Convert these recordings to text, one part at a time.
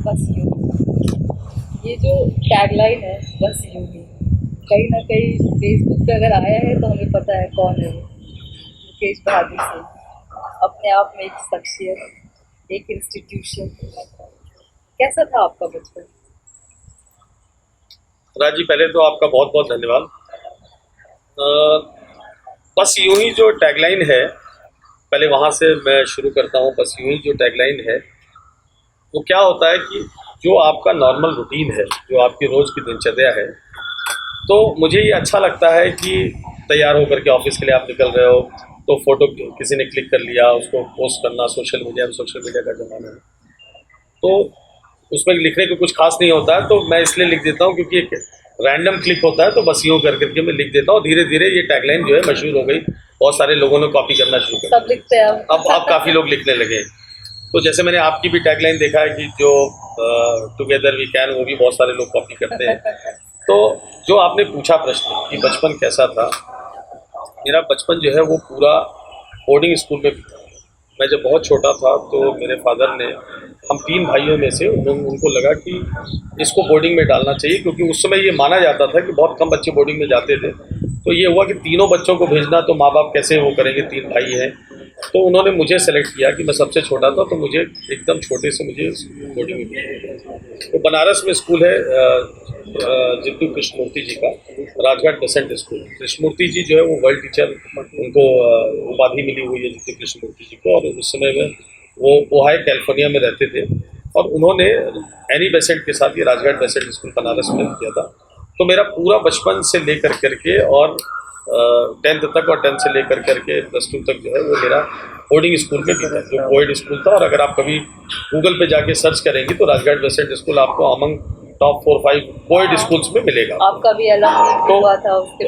बस यूं। ये जो टैगलाइन है बस यूं ही, कहीं ना कहीं फेसबुक पे अगर आया है तो हमें पता है कौन है वो। मुकेश बहादुर सिंह अपने आप में एक शख्सियत, एक इंस्टीट्यूशन। कैसा था आपका बचपन? राज जी, पहले तो आपका बहुत बहुत धन्यवाद। बस यूं ही जो टैगलाइन है, पहले वहाँ से मैं शुरू करता हूँ। बस यूं ही जो टैगलाइन है वो क्या होता है कि जो आपका नॉर्मल रूटीन है, जो आपकी रोज़ की दिनचर्या है, तो मुझे ये अच्छा लगता है कि तैयार होकर के ऑफिस के लिए आप निकल रहे हो तो फोटो किसी ने क्लिक कर लिया, उसको पोस्ट करना सोशल मीडिया में। सोशल मीडिया का ज़माना है तो उसमें लिखने को कुछ खास नहीं होता है, तो मैं इसलिए लिख देता हूँ क्योंकि एक रैंडम क्लिक होता है, तो बस यूँ कर करके मैं लिख देता हूँ। धीरे धीरे ये टैगलाइन जो है मशहूर हो गई, बहुत सारे लोगों ने कॉपी करना शुरू कर सब लिखते हैं दिया। अब काफ़ी लोग लिखने लगे। तो जैसे मैंने आपकी भी टैगलाइन देखा है कि जो टुगेदर वी कैन, वो भी बहुत सारे लोग कॉपी करते हैं। तो जो आपने पूछा प्रश्न कि बचपन कैसा था, मेरा बचपन जो है वो पूरा बोर्डिंग स्कूल में बीता। मैं जब बहुत छोटा था तो मेरे फादर ने, हम 3 भाइयों में से उनको लगा कि इसको बोर्डिंग में डालना चाहिए, क्योंकि उस समय ये माना जाता था कि बहुत कम बच्चे बोर्डिंग में जाते थे। तो ये हुआ कि तीनों बच्चों को भेजना तो माँ बाप कैसे वो करेंगे, 3 भाई हैं। तो उन्होंने मुझे सेलेक्ट किया कि मैं सबसे छोटा था, तो मुझे एकदम छोटे से मुझे बोर्डिंग में भेजा। तो बनारस में स्कूल है जिद्दू कृष्णमूर्ति जी का, राजघाट बेसेंट स्कूल। कृष्णमूर्ति जी जो है वो वर्ल्ड टीचर, उनको उपाधि मिली हुई है जिद्दू कृष्णमूर्ति जी को। और उस समय में वो ओहायो कैलिफोर्निया में रहते थे, और उन्होंने एनी बेसेंट के साथ ये राजघाट बेसेंट स्कूल बनारस में किया था। तो मेरा पूरा बचपन से लेकर करके और 10th तक, और 10th से लेकर करके +2 तक जो है वो मेरा बोर्डिंग स्कूल में बीता, जो कोएड स्कूल था। और अगर आप कभी गूगल पे जाके सर्च करेंगे तो राजघाट बेसेंट स्कूल आपको अमंग टॉप 4-5 कोएड स्कूल्स में मिलेगा। आपका भी अलग तो हुआ था उसके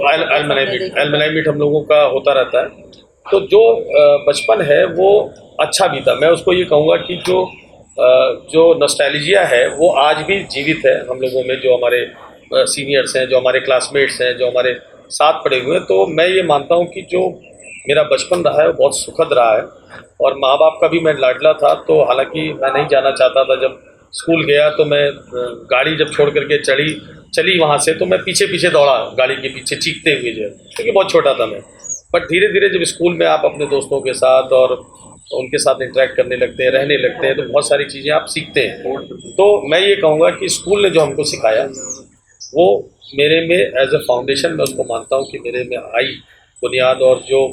एलमनाई मीट हम लोगों का होता रहता है। तो जो बचपन है वो अच्छा बीता। मैं उसको ये कहूँगा कि जो नॉस्टैल्जिया है वो आज भी जीवित है हम लोगों में, जो हमारे सीनियर्स हैं, जो हमारे क्लासमेट्स हैं, जो हमारे साथ पढ़े हुए हैं। तो मैं ये मानता हूँ कि जो मेरा बचपन रहा है वो बहुत सुखद रहा है। और माँ बाप का भी मैं लाडला था, तो हालांकि मैं नहीं जाना चाहता था। जब स्कूल गया तो मैं गाड़ी जब छोड़ करके चली वहाँ से, तो मैं पीछे पीछे दौड़ा गाड़ी के पीछे चीखते हुए जो है, क्योंकि बहुत छोटा था मैं। बट धीरे धीरे जब स्कूल में आप अपने दोस्तों के साथ और उनके साथ इंटरेक्ट करने लगते हैं, रहने लगते हैं, तो बहुत सारी चीज़ें आप सीखते हैं। तो मैं ये कहूँगा कि स्कूल ने जो हमको सिखाया वो मेरे में एज ए फाउंडेशन, मैं उसको मानता हूँ कि मेरे में आई बुनियाद। और जो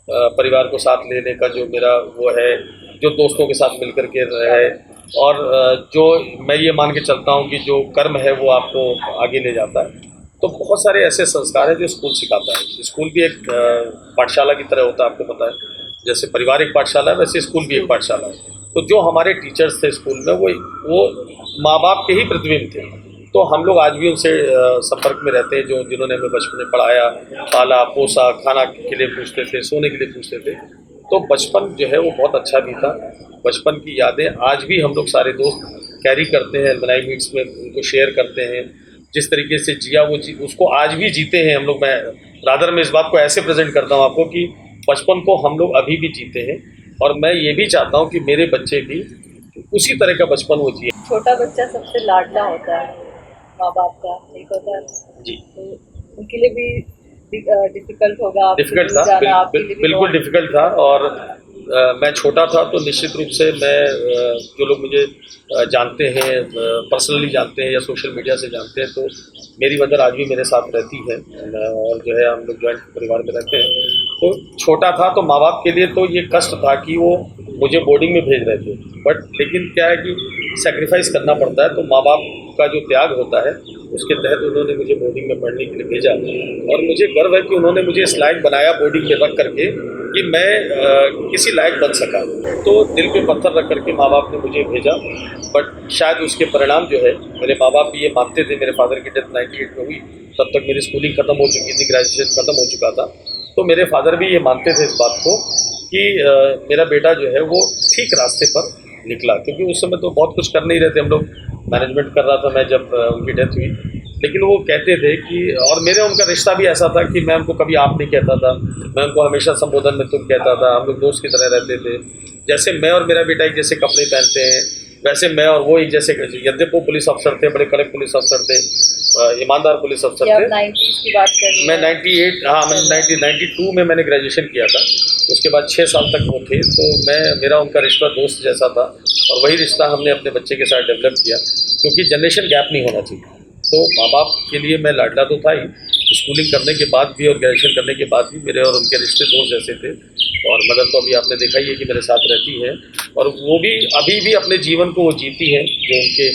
परिवार को साथ लेने का जो मेरा वो है, जो दोस्तों के साथ मिलकर के रहे, और जो मैं ये मान के चलता हूँ कि जो कर्म है वो आपको आगे ले जाता है। तो बहुत सारे ऐसे संस्कार हैं जो स्कूल सिखाता है। स्कूल भी एक पाठशाला की तरह होता है, आपको पता है। जैसे परिवार एक पाठशाला है, वैसे स्कूल भी एक पाठशाला है। तो जो हमारे टीचर्स थे स्कूल में वो माँ बाप के ही प्रतिबिंब थे। तो हम लोग आज भी उनसे संपर्क में रहते हैं, जो जिन्होंने हमें बचपन में पढ़ाया, पाला पोसा, खाना के लिए पूछते थे, सोने के लिए पूछते थे। तो बचपन जो है वो बहुत अच्छा भी था। बचपन की यादें आज भी हम लोग सारे दोस्त कैरी करते हैं, एलमनाई मीट्स में उनको शेयर करते हैं। जिस तरीके से जिया वो उसको आज भी जीते हैं हम लोग। मैं इस बात को ऐसे प्रेजेंट करता हूँ आपको कि बचपन को हम लोग अभी भी जीते हैं, और मैं ये भी चाहता हूँ कि मेरे बच्चे भी उसी तरह का बचपन वो जिए। छोटा बच्चा सबसे लाडला होता है माँ बाप का, नहीं होता जी, तो उनके लिए भी डिफिकल्ट होगा। डिफिकल्ट था, बिल्कुल डिफिकल्ट था। और मैं छोटा था तो निश्चित रूप से मैं जो लोग मुझे जानते हैं, पर्सनली जानते हैं या सोशल मीडिया से जानते हैं, तो मेरी मदर आज भी मेरे साथ रहती है, और जो है हम लोग जॉइंट परिवार में रहते हैं। तो छोटा था तो माँ बाप के लिए तो ये कष्ट था कि वो मुझे बोर्डिंग में भेज रहे थे। बट लेकिन क्या है कि सेक्रीफाइस करना पड़ता है, तो माँ बाप का जो त्याग होता है उसके तहत उन्होंने मुझे बोर्डिंग में पढ़ने के लिए भेजा। और मुझे गर्व है कि उन्होंने मुझे इस लायक बनाया बोर्डिंग में रख करके कि मैं किसी लायक बन सका। तो दिल पे पत्थर रख करके माँ बाप ने मुझे भेजा। बट शायद उसके परिणाम जो है, मेरे माँ बाप भी ये मानते थे। मेरे फादर की डेथ 98 में हुई, तब तक मेरी स्कूलिंग ख़त्म हो चुकी थी, ग्रेजुएशन ख़त्म हो चुका था। तो मेरे फादर भी ये मानते थे इस बात को कि मेरा बेटा जो है वो ठीक रास्ते पर निकला। क्योंकि उस समय तो बहुत कुछ कर नहीं रहे थे हम लोग, मैनेजमेंट कर रहा था मैं जब उनकी डेथ हुई। लेकिन वो कहते थे कि, और मेरे उनका रिश्ता भी ऐसा था कि मैं उनको कभी आप नहीं कहता था, मैं उनको हमेशा संबोधन में तुम कहता था। हम लोग दोस्त की तरह रहते थे। जैसे मैं और मेरा बेटा एक जैसे कपड़े पहनते हैं, वैसे मैं और वो एक जैसे, यद्यपि वो पुलिस अफसर थे, बड़े कड़क पुलिस अफसर थे, ईमानदार पुलिस अफसर ये आप थे। 90s की बात कर रही हैं। मैं 98, हाँ मैं 92 में मैंने ग्रेजुएशन किया था। उसके बाद 6 साल तक वो थे, तो मेरा उनका रिश्ता दोस्त जैसा था, और वही रिश्ता हमने अपने बच्चे के साथ डेवलप किया, क्योंकि जनरेशन गैप नहीं होना चाहिए। तो माँ बाप के लिए मैं लाडला तो था ही, स्कूलिंग करने के बाद भी और ग्रेजुएशन करने के बाद भी मेरे और उनके रिश्ते दोस्त जैसे थे। और मदर तो अभी आपने देखा ही है कि मेरे साथ रहती है, और वो भी अभी भी अपने जीवन को वो जीती है, जो उनके,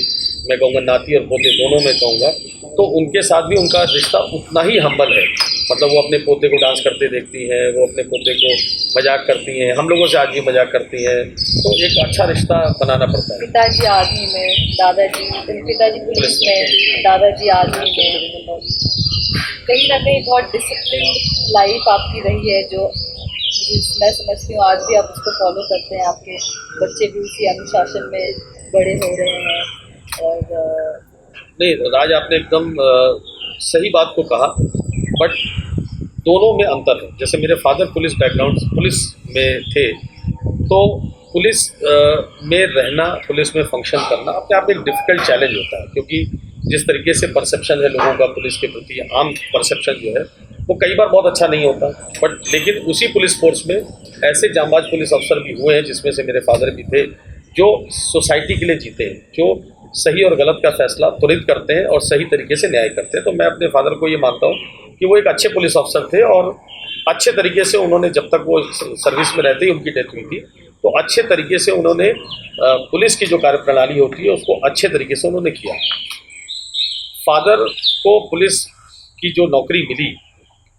मैं कहूँगा नाती और पोते दोनों में कहूँगा। तो उनके साथ भी उनका रिश्ता उतना ही हम्बल है, मतलब वो अपने पोते को डांस करते देखती हैं, वो अपने पोते को मजाक करती हैं, हम लोगों से आज भी मजाक करती हैं। तो एक अच्छा रिश्ता बनाना पड़ता है। पिताजी आर्मी में, दादाजी, पिताजी पुलिस में, दादाजी आर्मी में, कहीं ना कहीं बहुत डिसिप्लिन लाइफ आपकी रही है, जो मैं समझती हूँ आज भी आप उसको फॉलो करते हैं। आपके बच्चे भी उसी अनुशासन में बड़े हो रहे हैं। और नहीं राज, आपने एकदम सही बात को कहा, बट दोनों में अंतर है। जैसे मेरे फादर पुलिस बैकग्राउंड, पुलिस में थे, तो पुलिस में रहना, पुलिस में फंक्शन करना अपने आप में एक डिफ़िकल्ट चैलेंज होता है, क्योंकि जिस तरीके से परसेप्शन है लोगों का पुलिस के प्रति, आम परसेप्शन जो है वो कई बार बहुत अच्छा नहीं होता। बट लेकिन उसी पुलिस फोर्स में ऐसे जांबाज पुलिस अफसर भी हुए हैं, जिसमें से मेरे फादर भी थे, जो सोसाइटी के लिए जीते हैं, जो सही और गलत का फैसला त्वरित करते हैं और सही तरीके से न्याय करते हैं। तो मैं अपने फादर को ये मानता हूँ कि वो एक अच्छे पुलिस अफसर थे, और अच्छे तरीके से उन्होंने, जब तक वो सर्विस में रहते ही उनकी डेथ हुई थी, तो अच्छे तरीके से उन्होंने पुलिस की जो कार्यप्रणाली होती है उसको अच्छे तरीके से उन्होंने किया। फादर को पुलिस की जो नौकरी मिली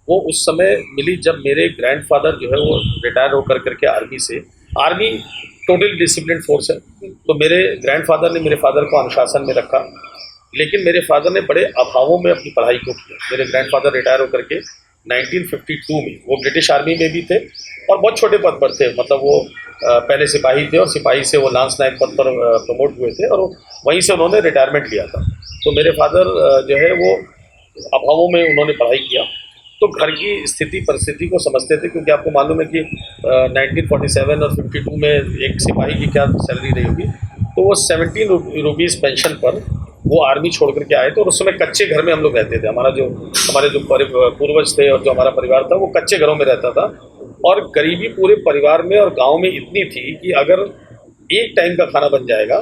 वो उस समय मिली जब मेरे ग्रैंडफादर जो है वो रिटायर होकर करके आर्मी से, आर्मी टोटली डिसिप्लिन फोर्स है, तो मेरे ग्रैंडफादर ने मेरे फादर को अनुशासन में रखा, लेकिन मेरे फादर ने बड़े अभावों में अपनी पढ़ाई को किया। मेरे ग्रैंडफादर रिटायर होकर के 1952 में, वो ब्रिटिश आर्मी में भी थे और बहुत छोटे पद पर थे, मतलब वो पहले सिपाही थे और सिपाही से वो लांस नायक पद पर प्रमोट हुए थे, और वहीं से उन्होंने रिटायरमेंट लिया था। तो मेरे फादर जो है वो अभावों में उन्होंने पढ़ाई किया, तो घर की स्थिति परिस्थिति को समझते थे, क्योंकि आपको मालूम है कि 1947 और 52 में एक सिपाही की क्या सैलरी रही होगी। तो वो 17 रुपीज़ पेंशन पर वो आर्मी छोड़ करके आए थे, और उस समय कच्चे घर में हम लोग रहते थे। हमारे जो पूर्वज थे और जो हमारा परिवार था वो कच्चे घरों में रहता था, और गरीबी पूरे परिवार में और गाँव में इतनी थी कि अगर एक टाइम का खाना बन जाएगा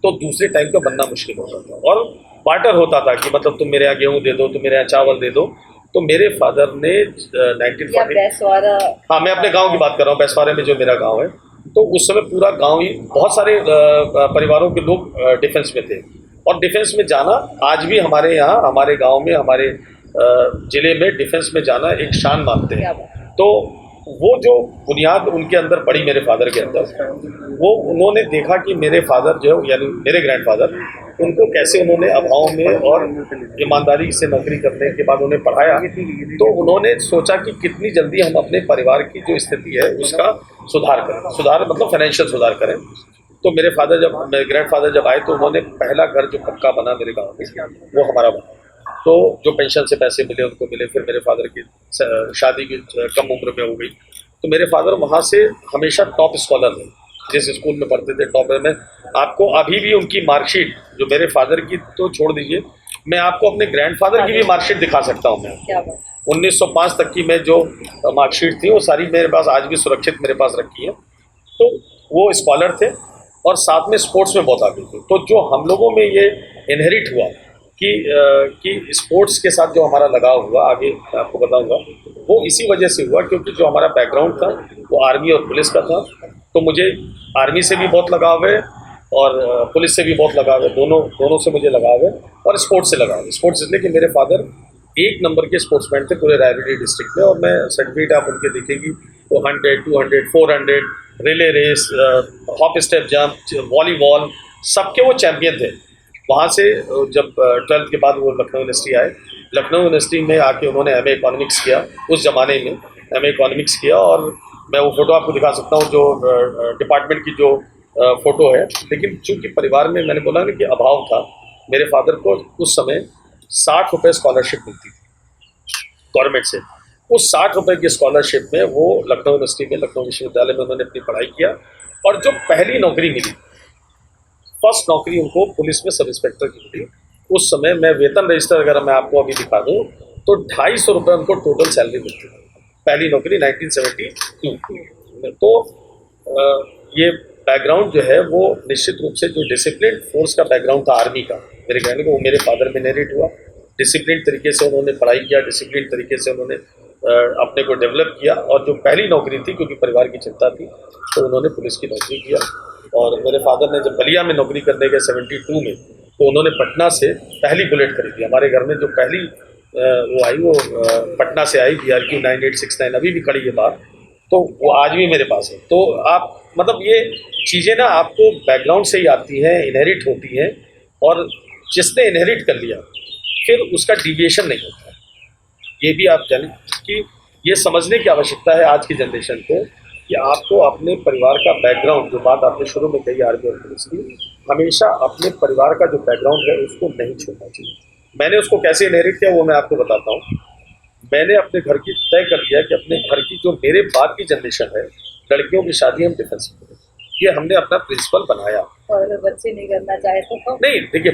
तो दूसरे टाइम का बनना मुश्किल होता था, और बार्टर होता था कि मतलब तुम मेरे यहाँ गेहूँ दे दो, तुम मेरे यहाँ चावल दे दो। तो मेरे फादर ने 1940, हाँ मैं अपने गांव की बात कर रहा हूँ, बैसवारे में जो मेरा गांव है, तो उस समय पूरा गांव ही, बहुत सारे परिवारों के लोग डिफेंस में थे, और डिफेंस में जाना आज भी हमारे यहाँ, हमारे गांव में, हमारे ज़िले में डिफेंस में जाना एक शान मानते हैं। तो वो जो बुनियाद उनके अंदर पड़ी मेरे फादर के अंदर, वो उन्होंने देखा कि मेरे फादर जो है, यानी मेरे ग्रैंडफादर, उनको कैसे उन्होंने अभाव में और ईमानदारी से नौकरी करने के बाद उन्हें पढ़ाया। तो उन्होंने सोचा कि कितनी जल्दी हम अपने परिवार की जो स्थिति है उसका सुधार करें, सुधार मतलब फाइनेंशियल सुधार करें। तो मेरे ग्रैंडफादर जब आए तो उन्होंने पहला घर जो पक्का बना मेरे गाँव में वो हमारा बना। तो जो पेंशन से पैसे मिले उनको मिले, फिर मेरे फादर की शादी भी कम उम्र में हो गई। तो मेरे फादर वहाँ से हमेशा टॉप स्कॉलर रहे, जिस स्कूल में पढ़ते थे टॉप में। आपको अभी भी उनकी मार्कशीट, जो मेरे फादर की तो छोड़ दीजिए, मैं आपको अपने ग्रैंडफादर की भी मार्कशीट दिखा सकता हूँ। मैं 1905 तक की मैं जो मार्कशीट थी वो सारी मेरे पास आज भी सुरक्षित मेरे पास रखी है। तो वो स्कॉलर थे और साथ में स्पोर्ट्स में बहुत आगे थे। तो जो हम लोगों में ये इनहेरिट हुआ कि स्पोर्ट्स के साथ जो हमारा लगाव हुआ, आगे मैं आपको बताऊंगा, वो इसी वजह से हुआ क्योंकि जो हमारा बैकग्राउंड था वो आर्मी और पुलिस का था। तो मुझे आर्मी से भी बहुत लगाव है और पुलिस से भी बहुत लगाव है, दोनों से मुझे लगाव है, और स्पोर्ट्स से लगाव है। स्पोर्ट्स इसलिए कि मेरे फादर 1 नंबर के स्पोर्ट्समैन थे पूरे रायबरेली डिस्ट्रिक्ट में, और मैं सर्टिफिकेट आप उनके देखेंगी तो 100, 200, 400, relay race, hop step jump, volleyball, सबके वो चैम्पियन थे। वहाँ से जब 12th के बाद वो लखनऊ यूनिवर्सिटी आए, लखनऊ यूनिवर्सिटी में आके उन्होंने MA इकोनॉमिक्स किया। उस ज़माने में MA इकोनॉमिक्स किया, और मैं वो फ़ोटो आपको दिखा सकता हूँ जो डिपार्टमेंट की जो फ़ोटो है। लेकिन चूँकि परिवार में मैंने बोला ना कि अभाव था, मेरे फादर को उस समय 60 रुपये स्कॉलरशिप मिलती थी गवर्नमेंट से। उस 60 रुपये की स्कॉलरशिप में वो लखनऊ यूनिवर्सिटी में, लखनऊ विश्वविद्यालय में उन्होंने अपनी पढ़ाई किया, और जो पहली नौकरी मिली, फर्स्ट नौकरी उनको पुलिस में सब इंस्पेक्टर की मिली। उस समय मैं वेतन रजिस्टर अगर मैं आपको अभी दिखा दूँ तो 250 रुपये उनको टोटल सैलरी मिलती थी, पहली नौकरी 1972। तो ये बैकग्राउंड जो है वो निश्चित रूप से जो डिसिप्लिन फोर्स का बैकग्राउंड था आर्मी का, मेरे कहने को वो मेरे फादर में इनहेरिट हुआ। डिसिप्लिन तरीके से उन्होंने पढ़ाई किया, डिसिप्लिन तरीके से उन्होंने अपने को डेवलप किया, और जो पहली नौकरी थी क्योंकि परिवार की चिंता थी तो उन्होंने पुलिस की नौकरी किया। और मेरे फादर ने जब बलिया में नौकरी करने गए 72 में, तो उन्होंने पटना से पहली बुलेट खरीदी। हमारे घर में जो पहली वो आई वो पटना से आई, BRQ 9869, अभी भी खड़ी है बाहर, तो वो आज भी मेरे पास है। तो आप मतलब ये चीज़ें ना आपको बैकग्राउंड से ही आती हैं, इनहेरिट होती हैं, और जिसने इनहेरिट कर लिया फिर उसका डिविएशन नहीं होता। ये भी आप जानें कि ये समझने की आवश्यकता है आज की जनरेशन को कि आपको अपने परिवार का बैकग्राउंड, जो बात आपने शुरू में कही आर्मी और पुलिस की, हमेशा अपने परिवार का जो बैकग्राउंड है उसको नहीं छोड़ना चाहिए। मैंने उसको कैसे इनहेरिट किया वो मैं आपको बताता हूँ। मैंने अपने घर की तय कर लिया कि अपने घर की जो मेरे बाद की जनरेशन है, लड़कियों की शादी हम डिफेंस में करें, ये हमने अपना प्रिंसिपल बनाया। और अगर बच्चे नहीं करना चाहे तो नहीं, देखिए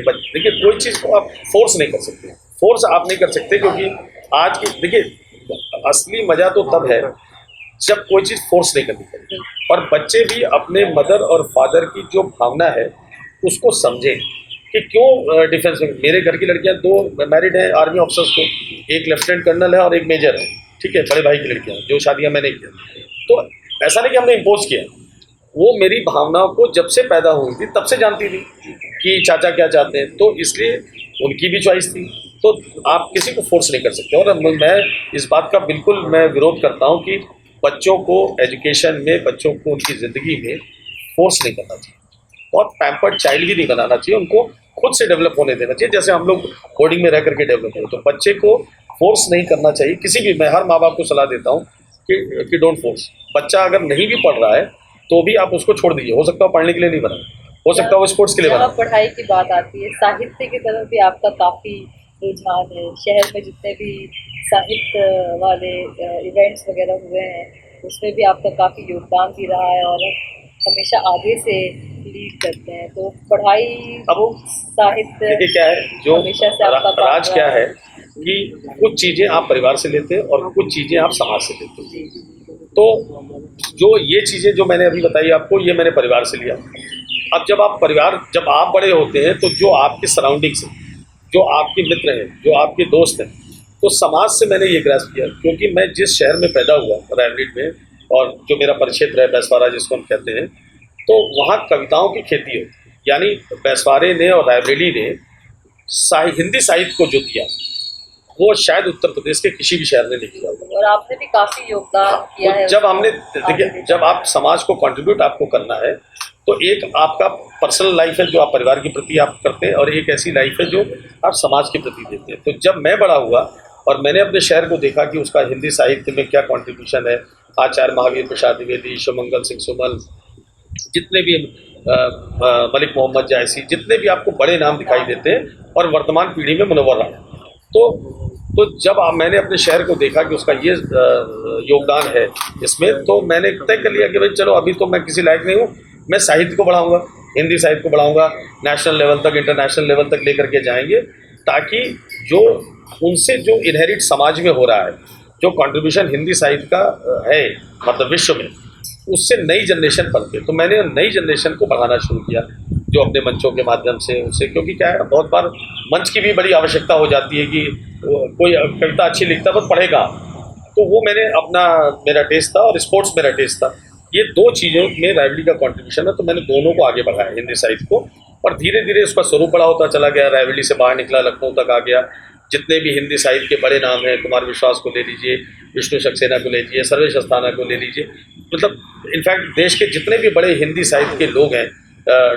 कोई चीज़ को आप फोर्स नहीं कर सकते, फोर्स आप नहीं कर सकते, क्योंकि आज की देखिए असली मज़ा तो तब है जब कोई चीज़ फोर्स नहीं करनी पड़ती, और बच्चे भी अपने मदर और फादर की जो भावना है उसको समझें कि क्यों डिफेंस में। मेरे घर की लड़कियां 2 मैरिड हैं आर्मी ऑफिसर्स को, एक लेफ्टिनेंट कर्नल है और एक मेजर है, ठीक है, बड़े भाई की लड़कियां जो शादियां मैंने की। तो ऐसा नहीं कि हमने इम्पोज किया, वो मेरी भावनाओं को जब से पैदा हुई थी तब से जानती थी कि चाचा क्या चाहते हैं, तो इसलिए उनकी भी चॉइस थी। तो आप किसी को फोर्स नहीं कर सकते, और मैं इस बात का बिल्कुल मैं विरोध करता हूँ कि बच्चों को एजुकेशन में, बच्चों को उनकी ज़िंदगी में फोर्स नहीं करना चाहिए, बहुत पैम्पर्ड चाइल्ड भी नहीं बनाना चाहिए, उनको खुद से डेवलप होने देना चाहिए, जैसे हम लोग बोर्डिंग में रह करके डेवलप हो। तो बच्चे को फोर्स नहीं करना चाहिए किसी भी। मैं हर माँ बाप को सलाह देता हूँ कि डोंट फोर्स। बच्चा अगर नहीं भी पढ़ रहा है तो भी आप उसको छोड़ दीजिए, हो सकता है पढ़ने के लिए नहीं बना, हो सकता है वो स्पोर्ट्स के लिए बना। पढ़ाई की बात आती है, साहित्य की तरफ भी आपका काफ़ी रुझान है। शहर में जितने भी साहित्य वाले इवेंट्स वगैरह हुए हैं उसमें भी आपका काफ़ी योगदान भी रहा है, और हमेशा आगे से लीड करते हैं। तो पढ़ाई, बुक्स, साहित्य, देखिए क्या है, जो हमेशा से आपका राज क्या है कि कुछ चीज़ें आप परिवार से लेते हैं और कुछ चीज़ें आप समाज से लेते हैं। तो जो ये चीज़ें जो मैंने अभी बताई आपको, ये मैंने परिवार से लिया। अब जब आप बड़े होते हैं तो जो आपके सराउंडिंग्स हैं, जो आपके मित्र हैं, जो आपके दोस्त हैं, तो समाज से मैंने ये ग्रास्प किया, क्योंकि मैं जिस शहर में पैदा हुआ रायबरेली में, और जो मेरा परिक्षेत्र है बैसवारा जिसको हम कहते हैं, तो वहाँ कविताओं की खेती है। यानी बैसवारे ने और रायबरेली ने हिंदी साहित्य को जो दिया वो शायद उत्तर प्रदेश के किसी भी शहर ने नहीं किया। और आपने भी काफ़ी योगदान किया है। जब हमने देखिए, जब आप समाज को कंट्रीब्यूट आपको करना है, तो एक आपका पर्सनल लाइफ है जो आप परिवार के प्रति आप करते हैं, और एक ऐसी लाइफ है जो आप समाज के प्रति देते हैं। तो जब मैं बड़ा हुआ और मैंने अपने शहर को देखा कि उसका हिंदी साहित्य में क्या कंट्रीब्यूशन है, आचार्य महावीर प्रसाद द्विवेदी, शिवमंगल सिंह सुमन, जितने भी मलिक मोहम्मद जायसी, जितने भी आपको बड़े नाम दिखाई देते हैं, और वर्तमान पीढ़ी में मुनव्वर राणा, तो जब मैंने अपने शहर को देखा कि उसका ये योगदान है इसमें, तो मैंने तय कर लिया कि भाई चलो अभी तो मैं किसी लायक नहीं हूँ, मैं साहित्य को बढ़ाऊँगा, हिंदी साहित्य को बढ़ाऊँगा, नेशनल लेवल तक, इंटरनेशनल लेवल तक लेकर के जाएंगे, ताकि जो उनसे जो इनहेरिट समाज में हो रहा है, जो कंट्रीब्यूशन हिंदी साहित्य का है मतलब विश्व में, उससे नई जनरेशन पनपे। तो मैंने नई जनरेशन को बढ़ाना शुरू किया, जो अपने मंचों के माध्यम से उनसे, क्योंकि क्या है बहुत बार मंच की भी बड़ी आवश्यकता हो जाती है कि कोई कविता अच्छी लिखता है बट पढ़ेगा, तो वो मेरा टेस्ट था, और स्पोर्ट्स मेरा टेस्ट था। ये 2 चीज़ों में रायबरेली का कंट्रीब्यूशन है, तो मैंने दोनों को आगे बढ़ाया, हिंदी साहित्य को, और धीरे धीरे उसका स्वरूप बड़ा होता चला गया। रायबरेली से बाहर निकला, लखनऊ तक आ गया। जितने भी हिंदी साहित्य के बड़े नाम हैं, कुमार विश्वास को ले लीजिए, विष्णु सक्सेना को ले लीजिए, सर्वेश अस्थाना को ले लीजिए, मतलब इनफैक्ट देश के जितने भी बड़े हिंदी साहित्य के लोग हैं,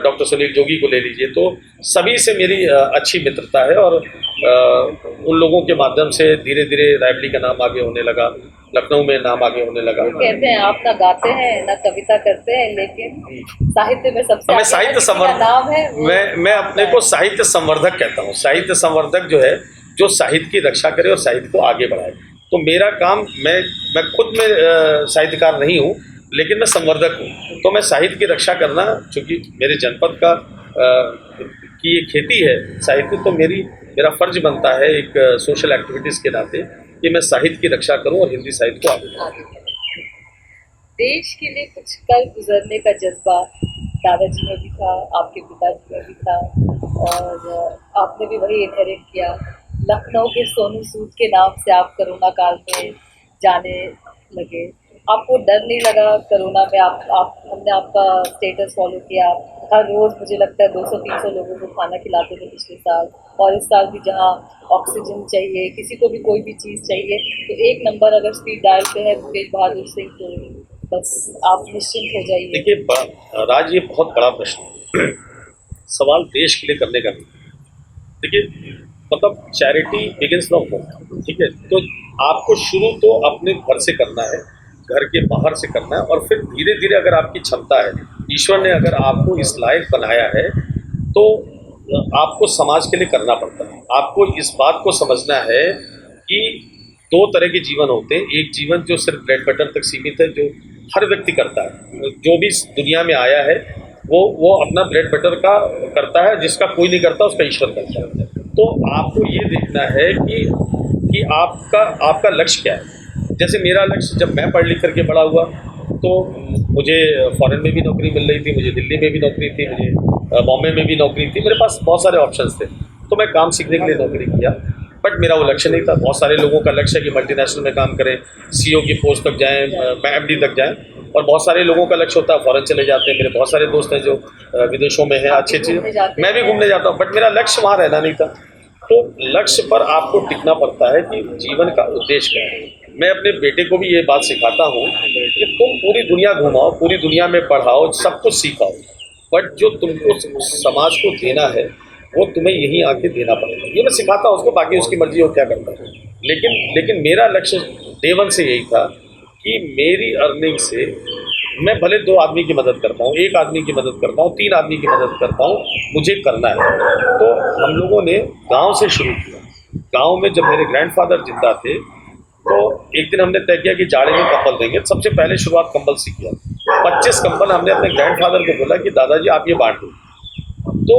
डॉक्टर सुनील जोगी को ले लीजिए, तो सभी से मेरी अच्छी मित्रता है, और उन लोगों के माध्यम से धीरे धीरे रायबरेली का नाम आगे होने लगा, लखनऊ में नाम आगे होने लगा। कहते हैं आप ना गाते हैं ना कविता करते हैं, लेकिन साहित्य में सबसे मैं साहित्य संवर्धक नाम है। मैं अपने को साहित्य संवर्धक कहता हूँ। साहित्य संवर्धक जो है, जो साहित्य की रक्षा करे और साहित्य को आगे बढ़ाए। तो मेरा काम, मैं खुद में साहित्यकार नहीं हूँ, लेकिन मैं संवर्धक हूँ। तो मैं साहित्य की रक्षा करना, चूँकि मेरे जनपद का की ये खेती है साहित्य, तो मेरा फर्ज बनता है एक सोशल एक्टिविटीज़ के नाते कि मैं साहित्य की रक्षा करूं और हिंदी साहित्य को आगे बढ़ाऊं। देश के लिए कुछ कर गुजरने का जज्बा दादाजी में भी था, आपके पिताजी में भी था, और आपने भी वही इनहेरिट किया। लखनऊ के सोनू सूद के नाम से आप कोरोना काल में जाने लगे। आपको डर नहीं लगा कोरोना में? हमने आपका स्टेटस फॉलो किया, हर रोज़ मुझे लगता है 200-300 लोगों को खाना खिलाते थे पिछले साल, और इस साल भी जहाँ ऑक्सीजन चाहिए, किसी को भी कोई भी चीज़ चाहिए, तो एक नंबर अगर स्पीड डायल पे है मुकेश बहादुर सिंह, तो बस आप निश्चिंत हो जाइए। देखिए राज, ये बहुत बड़ा प्रश्न है। सवाल देश के लिए करने का नहीं। देखिए मतलब चैरिटी बिगिंस फ्रॉम होम, ठीक है? तो आपको शुरू तो अपने घर से करना है, घर के बाहर से करना है, और फिर धीरे धीरे अगर आपकी क्षमता है, ईश्वर ने अगर आपको इस लायक बनाया है, तो आपको समाज के लिए करना पड़ता है। आपको इस बात को समझना है कि दो तरह के जीवन होते हैं। एक जीवन जो सिर्फ ब्रेड बटर तक सीमित है, जो हर व्यक्ति करता है, जो भी इस दुनिया में आया है वो अपना ब्रेड बटर का करता है, जिसका कोई नहीं करता उसका ईश्वर करता है। तो आपको ये देखना है कि आपका लक्ष्य क्या है। जैसे मेरा लक्ष्य, जब मैं पढ़ लिख करके बड़ा हुआ तो मुझे फॉरेन में भी नौकरी मिल रही थी, मुझे दिल्ली में भी नौकरी थी, मुझे बॉम्बे में भी नौकरी थी, मेरे पास बहुत सारे ऑप्शंस थे, तो मैं काम सीखने के लिए नौकरी किया। बट मेरा वो लक्ष्य नहीं था। बहुत सारे लोगों का लक्ष्य है कि मल्टीनेशनल में काम करें, सीईओ की पोस्ट तक जाएं, एमडी तक जाएं, और बहुत सारे लोगों का लक्ष्य होता है फॉरेन चले जाते हैं। मेरे बहुत सारे दोस्त हैं जो विदेशों में हैं, अच्छी मैं भी घूमने जाता हूँ, बट मेरा लक्ष्य वहाँ रहना नहीं था। तो लक्ष्य पर आपको टिकना पड़ता है कि जीवन का उद्देश्य क्या है। मैं अपने बेटे को भी ये बात सिखाता हूँ कि तुम पूरी दुनिया घुमाओ, पूरी दुनिया में पढ़ाओ, सब कुछ सिखाओ, बट जो तुमको समाज को देना है वो तुम्हें यहीं आके देना पड़ेगा। ये मैं सिखाता हूँ उसको, बाकी उसकी मर्जी हो क्या करता है। लेकिन मेरा लक्ष्य डे वन से यही था कि मेरी अर्निंग से मैं भले 2 आदमी की मदद करता हूँ, 1 आदमी की मदद करता हूँ, 3 आदमी की मदद करता हूँ, मुझे करना है। तो हम लोगों ने गांव से शुरू किया। गांव में जब मेरे ग्रैंडफादर जिंदा थे, तो एक दिन हमने तय किया कि जाड़े में कंबल देंगे। सबसे पहले शुरुआत कंबल से किया। 25 कंबल हमने अपने ग्रैंडफादर को बोला कि दादाजी आप ये बांट दो। तो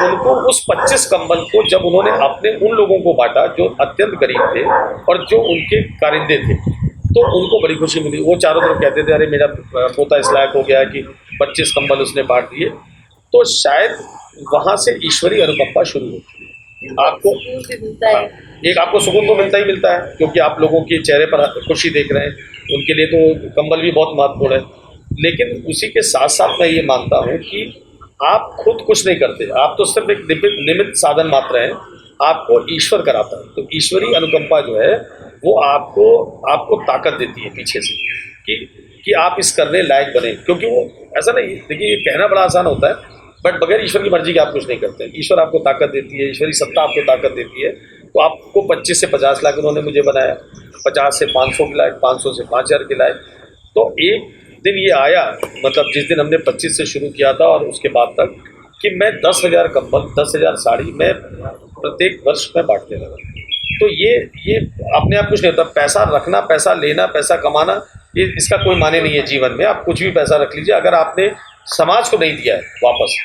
उनको उस 25 कंबल को जब उन्होंने अपने उन लोगों को बांटा जो अत्यंत गरीब थे और जो उनके कारिंदे थे, तो उनको बड़ी खुशी मिली। वो चारों तरफ कहते थे, अरे मेरा पोता इस लायक हो गया कि 25 कंबल उसने बांट दिए। तो शायद वहाँ से ईश्वरीय अनुकंपा शुरू होती है। आपको एक आपको सुकून तो मिलता ही मिलता है, क्योंकि आप लोगों के चेहरे पर खुशी देख रहे हैं, उनके लिए तो कंबल भी बहुत महत्वपूर्ण है। लेकिन उसी के साथ साथ मैं ये मानता हूँ कि आप खुद कुछ नहीं करते, आप तो सिर्फ एक निमित्त साधन मात्र हैं, आपको ईश्वर कराता है। तो ईश्वरीय अनुकंपा जो है वो आपको ताकत देती है पीछे से कि आप इस करने लायक बने। क्योंकि वो ऐसा नहीं, देखिए ये कहना बड़ा आसान होता है, बट बगैर ईश्वर की मर्जी के आप कुछ नहीं करते। ईश्वर आपको ताकत देती है, ईश्वरी सत्ता आपको ताकत देती है। तो आपको 25 से 50 लाख उन्होंने मुझे बनाया, 50 से 500 के लायक, 500 से 5000 के लायक। तो एक दिन ये आया, मतलब जिस दिन हमने 25 से शुरू किया था और उसके बाद तक, कि मैं 10,000 कंबल, 10,000 साड़ी मैं प्रत्येक वर्ष में बांटने लगा। तो ये अपने आप कुछ नहीं होता। पैसा रखना, पैसा लेना, पैसा कमाना, ये इसका कोई माने नहीं है जीवन में। आप कुछ भी पैसा रख लीजिए, अगर आपने समाज को नहीं दिया है वापस,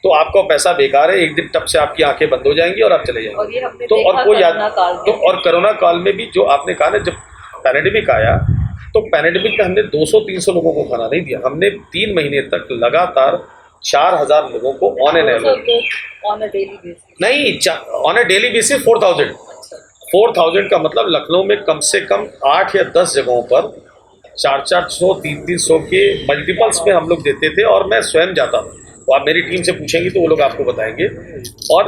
तो आपका पैसा बेकार है। एक दिन टप से आपकी आंखें बंद हो जाएंगी और आप चले जाएंगे। और ये हमने तो और कोई याद तो, में। और कोरोना काल में भी जो आपने कहा ना, जब पैंडेमिक आया, तो पैंडेमिक में हमने 200-300 लोगों को खाना नहीं दिया। हमने 3 महीने तक लगातार 4000 लोगों को on an average, on a daily basis नहीं, ऑन ए डेली बेसिस 4000 का मतलब लखनऊ में कम से कम 8 या 10 जगहों पर 400-400, 300 के मल्टीपल्स में हम लोग देते थे, और मैं स्वयं जाता था। तो आप मेरी टीम से पूछेंगे तो वो लोग आपको बताएंगे। और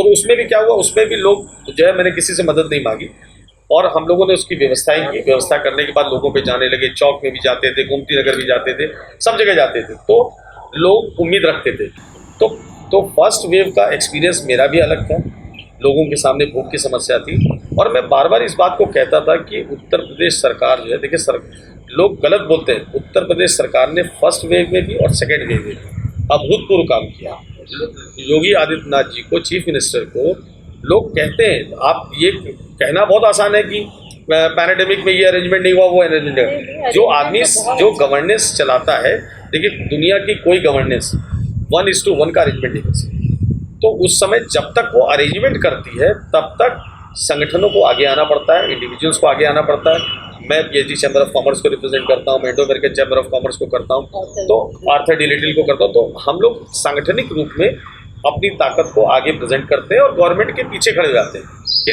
उसमें भी क्या हुआ, उसमें भी लोग जो है, मैंने किसी से मदद नहीं मांगी, और हम लोगों ने उसकी व्यवस्थाएं की। व्यवस्था करने के बाद लोगों पे जाने लगे, चौक में भी जाते थे, गोमती नगर भी जाते थे, सब जगह जाते थे। तो लोग उम्मीद रखते थे। तो फर्स्ट वेव का एक्सपीरियंस मेरा भी अलग था। लोगों के सामने भूख की समस्या थी, और मैं बार बार इस बात को कहता था कि उत्तर प्रदेश सरकार जो है, देखिए लोग गलत बोलते हैं, उत्तर प्रदेश सरकार ने फर्स्ट वेव में भी और सेकेंड वेव में भी अभूतपूर्व काम किया। योगी आदित्यनाथ जी को, चीफ मिनिस्टर को, लोग कहते हैं, आप ये कहना बहुत आसान है कि पैंडेमिक में ये अरेंजमेंट नहीं हुआ, वो अरेंजमेंट, जो आदमी जो गवर्नेंस चलाता है, देखिए दुनिया की कोई गवर्नेंस 1:1 का अरेंजमेंट नहीं कर सकती। तो उस समय जब तक वो अरेंजमेंट करती है तब तक संगठनों को आगे आना पड़ता है, इंडिविजुअल्स को आगे आना पड़ता है। मैं पीएचडी चैम्बर ऑफ कॉमर्स को रिप्रेजेंट करता हूँ, मैं Indo American chamber of commerce को करता हूँ, तो आर्थर डी लिटिल को करता हूँ। तो हम लोग सांगठनिक रूप में अपनी ताकत को आगे प्रेजेंट करते हैं और गवर्नमेंट के पीछे खड़े जाते हैं कि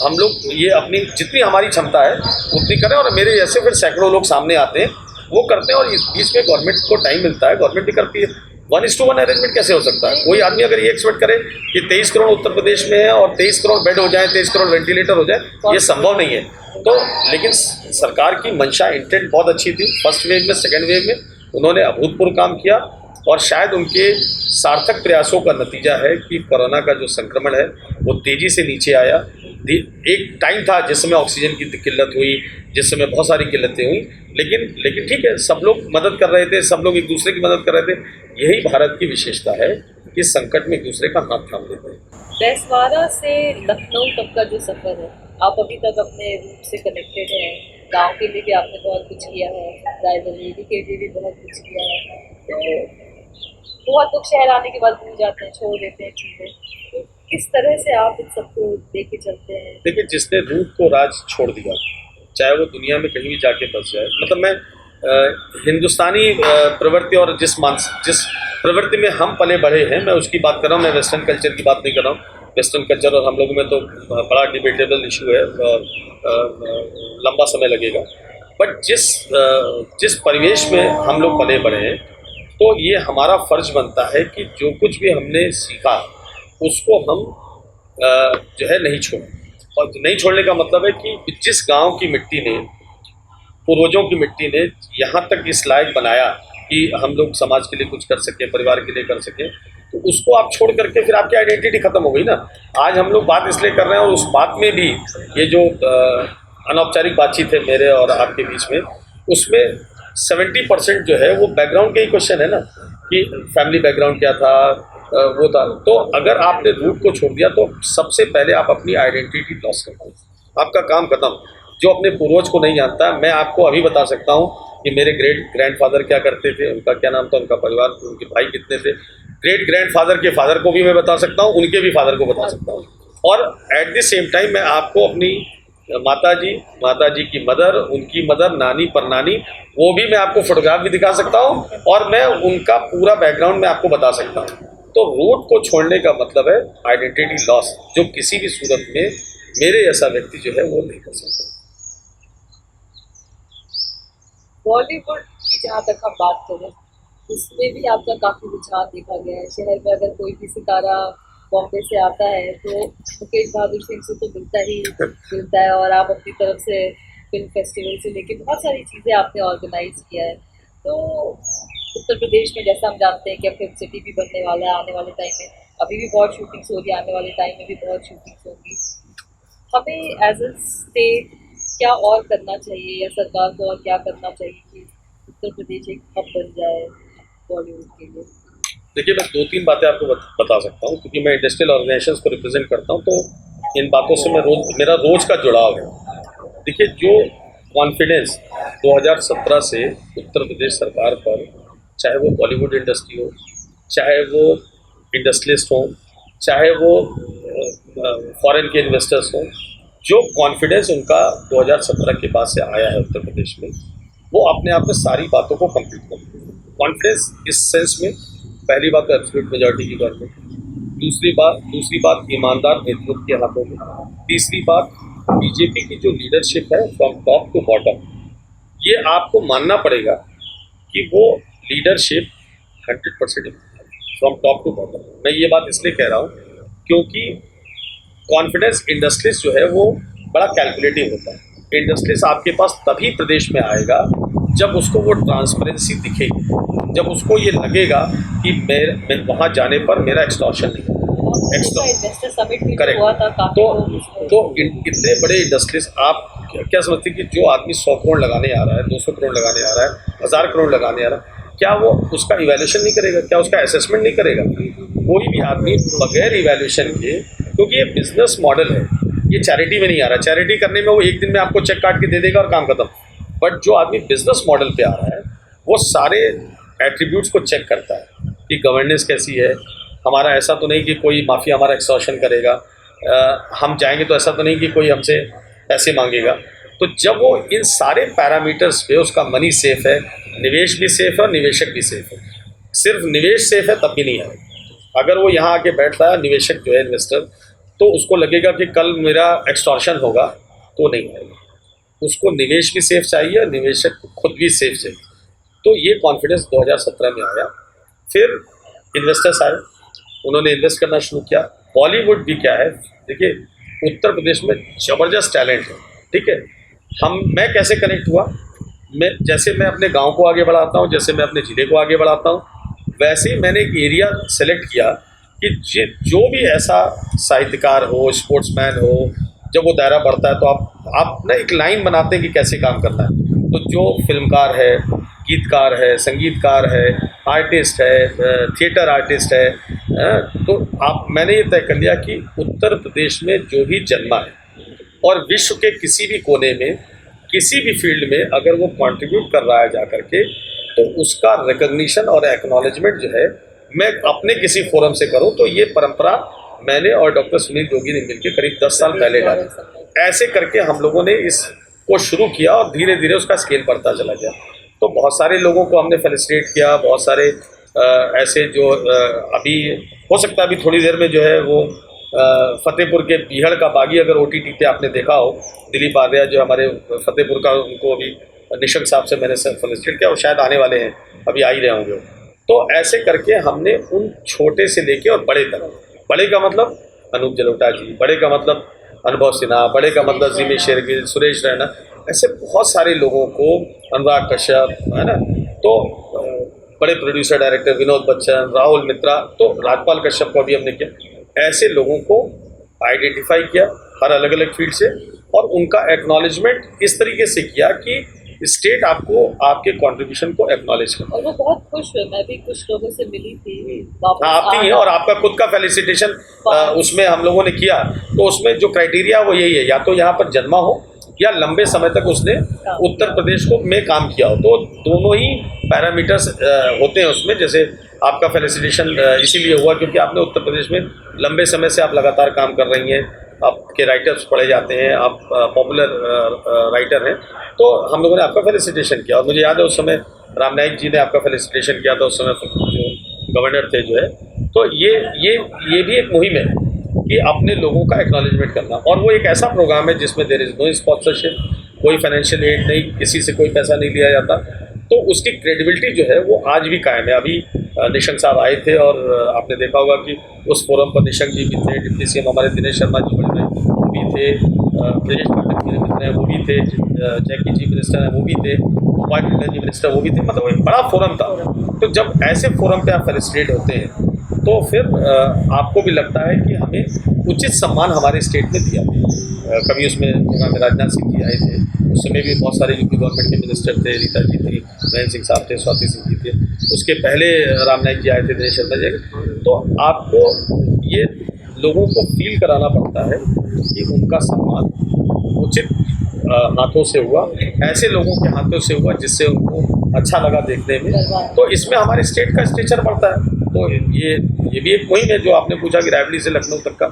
हम लोग ये अपनी जितनी हमारी क्षमता है उतनी करें। और मेरे जैसे फिर सैकड़ों लोग सामने आते हैं, वो करते हैं, और इस बीच में गवर्नमेंट को टाइम मिलता है, गवर्नमेंट भी करती है। 1:1 अरेंजमेंट कैसे हो सकता है? कोई आदमी अगर ये एक्सपेक्ट करे कि 23 करोड़ उत्तर प्रदेश में है और 23 करोड़ बेड हो जाए, 23 करोड़ वेंटिलेटर हो जाए, ये संभव नहीं है। तो लेकिन सरकार की मंशा, इंटेंट बहुत अच्छी थी। फर्स्ट वेव में, सेकेंड वेव में उन्होंने अभूतपूर्व काम किया, और शायद उनके सार्थक प्रयासों का नतीजा है कि कोरोना का जो संक्रमण है वो तेज़ी से नीचे आया। एक टाइम था जिस समय ऑक्सीजन की किल्लत हुई, जिस समय बहुत सारी किल्लतें हुई, लेकिन ठीक है, सब लोग मदद कर रहे थे, सब लोग एक दूसरे की मदद कर रहे थे। यही भारत की विशेषता है कि संकट में एक दूसरे का हाथ थाम लेते हैं। बैसवाड़ा से लखनऊ तक का जो सफ़र है, आप अभी तक अपने रूट से कनेक्टेड हैं। गांव के लिए भी आपने बहुत कुछ किया है, रायबरेली के लिए भी बहुत कुछ किया है। तो बहुत लोग शहर आने के बाद भूल जाते हैं, छोड़ देते हैं चीज़ें। तो किस तरह से आप इन सबको लेके चलते हैं? देखिए, जिसने रूट को राज छोड़ दिया, चाहे वो दुनिया में कहीं भी जाके बस जाए, मतलब मैं हिंदुस्तानी प्रवृत्ति और जिस प्रवृत्ति में हम पले बढ़े हैं, मैं उसकी बात कर रहा हूँ। मैं वेस्टर्न कल्चर की बात नहीं कर रहा हूँ। वेस्टर्न कल्चर और हम लोगों में तो बड़ा डिबेटेबल इशू है, लंबा समय लगेगा। बट जिस परिवेश में हम लोग पले बढ़े हैं, तो ये हमारा फ़र्ज बनता है कि जो कुछ भी हमने सीखा उसको हम जो है नहीं छोड़ें। और नहीं छोड़ने का मतलब है कि जिस गांव की मिट्टी ने, पूर्वजों की मिट्टी ने यहाँ तक इस लायक बनाया कि हम लोग समाज के लिए कुछ कर सकें, परिवार के लिए कर सकें, तो उसको आप छोड़ करके फिर आपकी आइडेंटिटी ख़त्म हो गई ना। आज हम लोग बात इसलिए कर रहे हैं, और उस बात में भी ये जो अनौपचारिक बातचीत है मेरे और आपके बीच में, उसमें 70% जो है वो बैकग्राउंड के ही क्वेश्चन है ना, कि फैमिली बैकग्राउंड क्या था, वो था। तो अगर आपने रूट को छोड़ दिया तो सबसे पहले आप अपनी आइडेंटिटी लॉस करते हैं, आपका काम खत्म। जो अपने पूर्वज को नहीं जानता, मैं आपको अभी बता सकता हूँ कि मेरे ग्रैंडफादर क्या करते थे, उनका क्या नाम था, उनका परिवार, उनके भाई कितने थे। ग्रैंडफादर के फादर को भी मैं बता सकता हूँ, उनके भी फादर को बता सकता हूँ। और एट द सेम टाइम मैं आपको अपनी माता जी की मदर, उनकी मदर, नानी परनानी, वो भी मैं आपको फोटोग्राफ भी दिखा सकता हूँ, और मैं उनका पूरा बैकग्राउंड मैं आपको बता सकता हूँ। तो रूट को छोड़ने का मतलब है आइडेंटिटी लॉस, जो किसी भी सूरत में मेरे जैसा व्यक्ति जो है वो नहीं कर सकता। बॉलीवुड की जहाँ तक हम बात करें, उसमें भी आपका काफ़ी रुझान देखा गया है। शहर में अगर कोई भी सितारा बॉम्बे से आता है तो मुकेश बहादुर सिंह से तो मिलता है, और आप अपनी तरफ से फिल्म फेस्टिवल से लेके बहुत सारी चीज़ें आपने ऑर्गेनाइज किया है। तो उत्तर प्रदेश में जैसा हम जानते हैं कि अब फिल्म सिटी भी बनने वाला है आने वाले टाइम में, अभी भी बहुत शूटिंग्स हो रही है, आने वाले टाइम में भी बहुत शूटिंग्स होंगी। हमें एज अ स्टेट क्या और करना चाहिए, या सरकार को और क्या करना चाहिए कि उत्तर प्रदेश एक हब बन जाए बॉलीवुड के लिए? देखिए, मैं 2-3 बातें आपको बता सकता हूँ, क्योंकि मैं इंडस्ट्रियल ऑर्गेनाइजेशंस को रिप्रेजेंट करता हूँ, तो इन बातों से मेरा रोज का जुड़ाव है। देखिए, जो कॉन्फिडेंस 2017 से उत्तर प्रदेश सरकार पर, चाहे वो बॉलीवुड इंडस्ट्री हो, चाहे वो इंडस्ट्रियलिस्ट हो, चाहे वो फॉरेन के इन्वेस्टर्स हो, जो कॉन्फिडेंस उनका 2017 के बाद से आया है उत्तर प्रदेश में, वो अपने आप में सारी बातों को कंप्लीट कर दिया। कॉन्फिडेंस इस सेंस में, पहली बात तो एब्सोल्यूट मेजॉरिटी की गवर्नमेंट, दूसरी बात ईमानदार नेतृत्व के हाथों में, तीसरी बात बीजेपी की जो लीडरशिप है फ्रॉम टॉप टू बॉटम, ये आपको मानना पड़ेगा कि वो leadership 100% from top to bottom. मैं ये बात इसलिए कह रहा हूँ क्योंकि कॉन्फिडेंस इंडस्ट्रीज जो है वो बड़ा कैलकुलेटिव होता है। इंडस्ट्रीज आपके पास तभी प्रदेश में आएगा जब उसको वो ट्रांसपेरेंसी दिखेगी, जब उसको ये लगेगा कि मैं वहाँ जाने पर मेरा एक्सटॉर्शन नहीं होगा। करेक्ट। तो इतने बड़े इंडस्ट्रीज, आप क्या समझते हैं कि जो आदमी 100 करोड़ लगाने आ रहा है, 200 करोड़ लगाने आ रहा है, 1000 करोड़ लगाने आ रहा है, क्या वो उसका इवैल्यूएशन नहीं करेगा? क्या उसका असेसमेंट नहीं करेगा? कोई भी आदमी बगैर इवैल्यूएशन के, क्योंकि ये बिजनेस मॉडल है, ये चैरिटी में नहीं आ रहा। चैरिटी करने में वो एक दिन में आपको चेक काट के दे देगा और काम खत्म। बट जो आदमी बिजनेस मॉडल पे आ रहा है, वो सारे एट्रीब्यूट्स को चेक करता है, कि गवर्नेंस कैसी है। हमारा ऐसा तो नहीं कि कोई माफिया हमारा एक्सटॉर्शन करेगा, हम जाएंगे तो ऐसा तो नहीं कि कोई हमसे पैसे मांगेगा। तो जब वो इन सारे पैरामीटर्स पे उसका मनी सेफ है, निवेश भी सेफ है और निवेशक भी सेफ है। सिर्फ निवेश सेफ है तब भी नहीं आएगा। अगर वो यहाँ आके बैठता है निवेशक जो है इन्वेस्टर, तो उसको लगेगा कि कल मेरा एक्सटॉर्शन होगा, तो नहीं आएगा। उसको निवेश भी सेफ चाहिए और निवेशक खुद भी सेफ चाहिए। तो ये कॉन्फिडेंस 2017 में आया। फिर इन्वेस्टर्स आए, उन्होंने इन्वेस्ट करना शुरू किया। बॉलीवुड भी क्या है, देखिए उत्तर प्रदेश में ज़बरदस्त टैलेंट है, ठीक है। मैं कैसे कनेक्ट हुआ, जैसे मैं अपने गांव को आगे बढ़ाता हूँ, जैसे मैं अपने ज़िले को आगे बढ़ाता हूँ, वैसे ही मैंने एक एरिया सेलेक्ट किया कि जो भी ऐसा साहित्यकार हो, स्पोर्ट्समैन हो, जब वो दायरा बढ़ता है तो आप ना एक लाइन बनाते हैं कि कैसे काम करना है। तो जो फिल्मकार है, गीतकार है, संगीतकार है, आर्टिस्ट है, थिएटर आर्टिस्ट है, तो मैंने ये तय कर लिया कि उत्तर प्रदेश में जो भी जन्मा है और विश्व के किसी भी कोने में, किसी भी फील्ड में अगर वो कंट्रीब्यूट कर रहा है जा करके, तो उसका रिकग्निशन और एक्नॉलेजमेंट जो है मैं अपने किसी फोरम से करूं। तो ये परंपरा मैंने और डॉक्टर सुनील जोगी ने मिलकर करीब 10 साल पहले डाली। ऐसे करके हम लोगों ने इसको शुरू किया और धीरे धीरे उसका स्केल बढ़ता चला गया। तो बहुत सारे लोगों को हमने फेलिसिटेट किया, बहुत सारे ऐसे जो अभी हो सकता है अभी थोड़ी देर में जो है वो फतेहपुर के बीहड़ का बागी, अगर OTT पे आपने देखा हो, दिलीप आर्या जो हमारे फतेहपुर का, उनको अभी निशंक साहब से मैंने फेलिसिटेट किया और शायद आने वाले हैं, अभी आ ही रहे होंगे। तो ऐसे करके हमने उन छोटे से लेके और बड़े तक, बड़े का मतलब अनूप जलोटा जी, बड़े का मतलब अनुभव सिन्हा, बड़े का मतलब जिमी शेरगिल, सुरेश रैना, ऐसे बहुत सारे लोगों को, अनुराग कश्यप, है ना, तो बड़े प्रोड्यूसर डायरेक्टर विनोद बच्चन, राहुल मित्रा, तो राजपाल कश्यप को भी हमने किया। ऐसे लोगों को आइडेंटिफाई किया हर अलग अलग फील्ड से, और उनका एक्नॉलेजमेंट इस तरीके से किया कि स्टेट आपको आपके कंट्रीब्यूशन को एक्नॉलेज कर। और वो बहुत खुश हुए। मैं भी कुछ लोगों से मिली थी, आपकी और आपका खुद का फेलिसिटेशन उसमें हम लोगों ने किया। तो उसमें जो क्राइटेरिया वो यही है, या तो यहाँ पर जन्मा हो या लंबे समय तक उसने उत्तर प्रदेश को में काम किया हो। तो दोनों ही पैरामीटर्स होते हैं उसमें। जैसे आपका फेलिसिटेशन इसीलिए हुआ क्योंकि आपने उत्तर प्रदेश में लंबे समय से आप लगातार काम कर रही हैं, आपके राइटर्स पढ़े जाते हैं, आप पॉपुलर राइटर हैं, तो हम लोगों ने आपका फेलिसिटेशन किया। और मुझे याद है उस समय राम नाईक जी ने आपका फेलिसिटेशन किया था, उस समय जो गवर्नर थे जो है। तो ये भी एक मुहिम है कि अपने लोगों का एक्नॉलेजमेंट करना। और वो एक ऐसा प्रोग्राम है जिसमें देयर इज़ नो स्पॉन्सरशिप, कोई फाइनेंशियल एड नहीं, किसी से कोई पैसा नहीं लिया जाता। तो उसकी क्रेडिबिलिटी जो है वो आज भी कायम है। अभी निशंक साहब आए थे और आपने देखा होगा कि उस फोरम पर निशंक जी भी थे, डिप्टी CM हमारे दिनेश शर्मा जी बड़े भाई वो भी थे, ब्रजेश पाठक मेरे मित्र हैं वो भी थे, जैकी जी मिनिस्टर हैं वो भी थे, गोपाल कृष्ण जी मिनिस्टर वो भी थे। मतलब एक बड़ा फोरम था। तो जब ऐसे फोरम पे आप फेलिसिटेट होते हैं तो फिर आपको भी लगता है कि हमें उचित सम्मान हमारे स्टेट में दिया गया। कभी उसमें प्रोग्राम में राजनाथ सिंह जी आए थे, उस समय भी बहुत सारे यूपी गवर्नमेंट के मिनिस्टर थे, रीता जी थी, महेंद्र सिंह साहब थे, स्वाति सिंह जी थे, उसके पहले राम नाईक जी आए थे, दिनेश शर्मा जी। तो आपको ये लोगों को फील कराना पड़ता है कि उनका सम्मान उचित हाथों से हुआ, ऐसे लोगों के हाथों से हुआ जिससे उनको अच्छा लगा देखने में। तो इसमें हमारे स्टेट का स्टेचर बढ़ता है। तो ये भी एक मुहिम है जो आपने पूछा कि रायबरेली से लखनऊ तक का।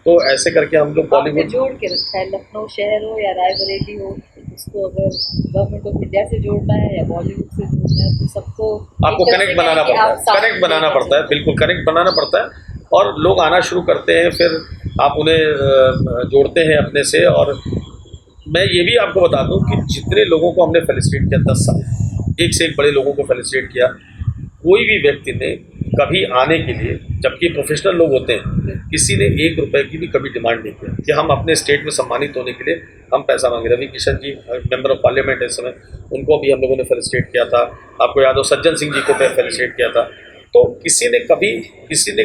तो ऐसे करके हम लोग बॉलीवुड जोड़ के रखा है, लखनऊ शहर हो या रायबरेली हो, उसको अगर गवर्नमेंट ऑफ इंडिया से जोड़ना है या बॉलीवुड से जोड़ना है, तो सबको आपको कनेक्ट बनाना पड़ता है, कनेक्ट बनाना पड़ता है, बिल्कुल कनेक्ट बनाना पड़ता है। और लोग आना शुरू करते हैं, फिर आप उन्हें जोड़ते हैं अपने से। और मैं ये भी आपको बता दूं कि जितने लोगों को हमने फेलिसिटेट किया 10 साल, एक से एक बड़े लोगों को फेलिसिटेट किया, कोई भी व्यक्ति ने कभी आने के लिए, जबकि प्रोफेशनल लोग होते हैं, किसी ने 1 रुपए की भी कभी डिमांड नहीं किया कि हम अपने स्टेट में सम्मानित होने के लिए हम पैसा मांगे। Ravi Kishan ji member of parliament है इस समय, उनको भी हम लोगों ने फेलिसिटेट किया था। आपको याद हो सज्जन सिंह जी को फेलिसिटेट किया था। तो किसी ने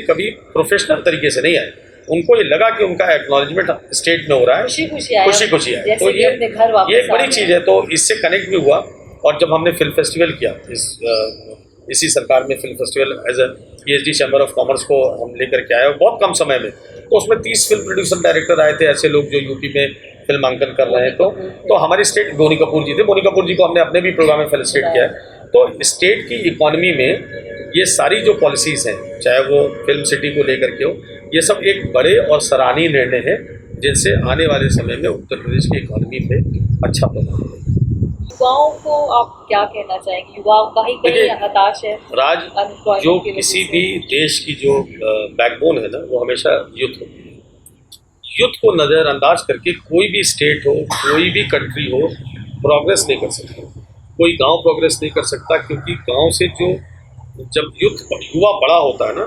कभी प्रोफेशनल तरीके से नहीं आए, उनको ये लगा कि उनका एक्नॉलेजमेंट स्टेट में हो रहा है, खुशी आए। तो ये एक बड़ी चीज़ है। तो इससे कनेक्ट भी हुआ। और जब हमने फिल्म फेस्टिवल किया इसी सरकार में, film festival as a PhD chamber of commerce को हम लेकर के आए बहुत कम समय में, तो उसमें 30 फिल्म प्रोड्यूसर डायरेक्टर आए थे, ऐसे लोग जो यूपी में फिल्मांकन कर रहे हैं। तो हमारी स्टेट बोनी कपूर जी थे, बोनी कपूर जी को हमने अपने भी प्रोग्राम में फेलिसिटेट किया है। तो स्टेट की इकॉनमी में ये सारी जो पॉलिसीज़ हैं, चाहे वो फिल्म सिटी को लेकर के हो, ये सब एक बड़े और सराहनीय निर्णय हैं जिनसे आने वाले समय में उत्तर प्रदेश की इकॉनमी पे अच्छा प्रभाव पड़ेगा। युवाओं को आप क्या कहना चाहेंगे? युवा कहीं देखिए, हताश है राज unemployment जो की वजह किसी से। भी देश की जो बैकबोन है ना, वो हमेशा यूथ होती है। यूथ को नज़रअंदाज करके कोई भी स्टेट हो, कोई भी कंट्री हो, प्रोग्रेस नहीं कर सकता। कोई गांव प्रोग्रेस नहीं कर सकता, क्योंकि गांव से जो जब युवा बड़ा होता है ना,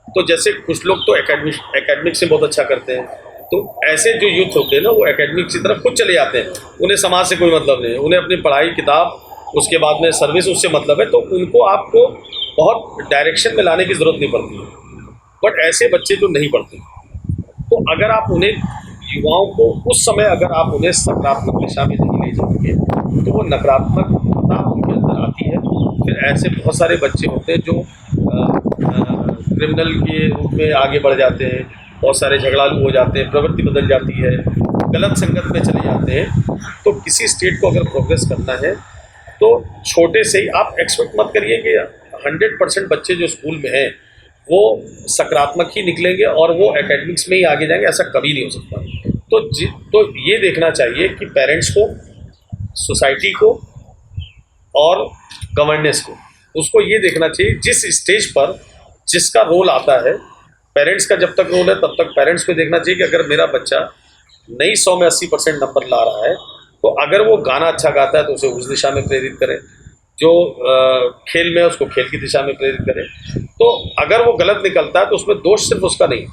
तो जैसे कुछ लोग तो एकेडमिक से बहुत अच्छा करते हैं, तो ऐसे जो यूथ होते हैं ना, वो एकेडमिक की तरफ खुद चले जाते हैं। उन्हें समाज से कोई मतलब नहीं है, उन्हें अपनी पढ़ाई किताब, उसके बाद में सर्विस, उससे मतलब है। तो उनको आपको बहुत डायरेक्शन में लाने की ज़रूरत नहीं पड़ती है। बट ऐसे बच्चे जो नहीं पढ़ते, तो अगर आप उन्हें, युवाओं को उस समय अगर आप उन्हें सकारात्मक दिशा में नहीं ले जाएंगे, तो वो नकारात्मकता उनके अंदर आती है। फिर ऐसे बहुत सारे बच्चे होते हैं जो क्रिमिनल के रूप में आगे बढ़ जाते हैं, बहुत सारे झगड़ालू हो जाते हैं, प्रवृत्ति बदल जाती है, गलत संगत में चले जाते हैं। तो किसी स्टेट को अगर प्रोग्रेस करना है, तो छोटे से ही आप एक्सपेक्ट मत करिए कि 100% बच्चे जो स्कूल में हैं वो सकारात्मक ही निकलेंगे और वो एकेडमिक्स में ही आगे जाएंगे, ऐसा कभी नहीं हो सकता। तो ये देखना चाहिए कि पेरेंट्स को, सोसाइटी को और गवर्नेंस को, उसको ये देखना चाहिए जिस स्टेज पर जिसका रोल आता है। पेरेंट्स का जब तक रोल है, तब तक पेरेंट्स को देखना चाहिए कि अगर मेरा बच्चा नई 100 में 80% नंबर ला रहा है, तो अगर वो गाना अच्छा गाता है तो उसे उस दिशा में प्रेरित करें, जो खेल में है उसको खेल की दिशा में प्रेरित करें। तो अगर वो गलत निकलता है तो उसमें दोष सिर्फ उसका नहीं,